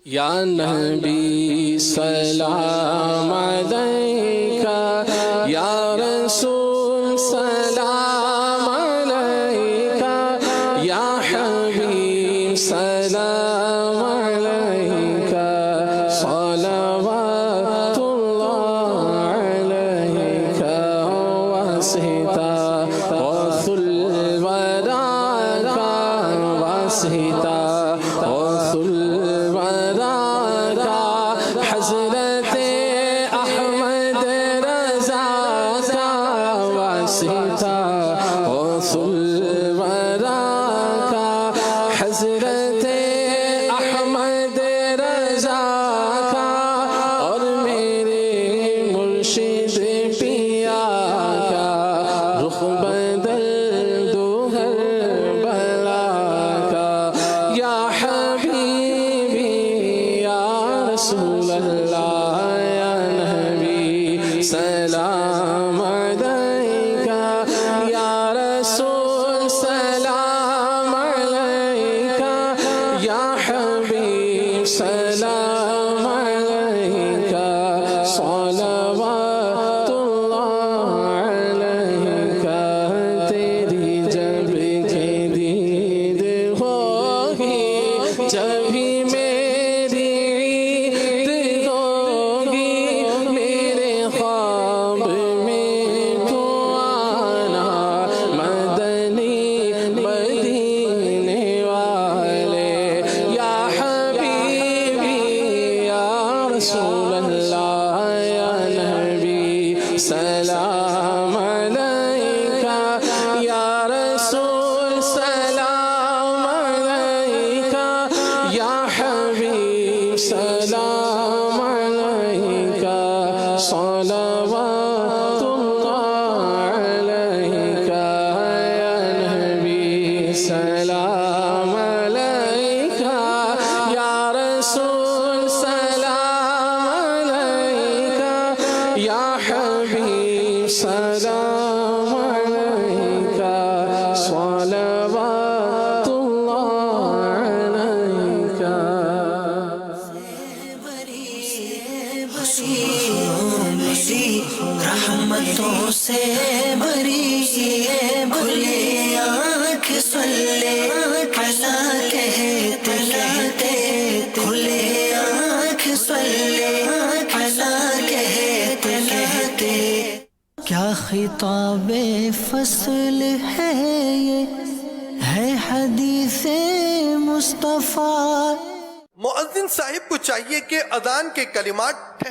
یا نبی سلام علیکہ، یا رسول سلام علیکہ، یا حبیب سلام علیکہ، صلوات اللہ علیکہ واسطہ غوث الورا کا، واسطہ غوث الورا کا، حضرت احمد رضا کا، واسطہ غوث الورا کا، حضرت احمد رضا کا، اور میرے مرشد پیا کا، رخ بدل دو ہر بلا کا، یا حبیبی یا رسول اللہ، یا نبی سلام علیکہ، یا رسول سلام علیکہ، یا حبیب سلام علیکہ، صلوات اللہ علیکہ، تیری جب کہ دید ہوگی، جبھی میری عید ہوگی، میرے خواب میں تو آنا، مدنی مدینے والے، یا حبیبی یا رسول اللہ، یا نبی سلام علیکہ، یا رسول سلام علیکہ، یا حبیب سلام علیکہ، صلوات اللہ علیکہ، یا نبی سلام علیکہ، یا رسول سلام علیکہ، یا حبیب سلام علیکہ، صلوات اللہ علیکہ۔ میری رحمتوں سے بری، کھلی آنکھ صلی علی کہتے کہتے، کھلی آنکھ صلی علی کہتے کہتے، کیا خطاب فصل ہے یہ، ہے حدیث مصطفیٰ۔ مؤذن صاحب کو چاہیے کہ اذان کے کلمات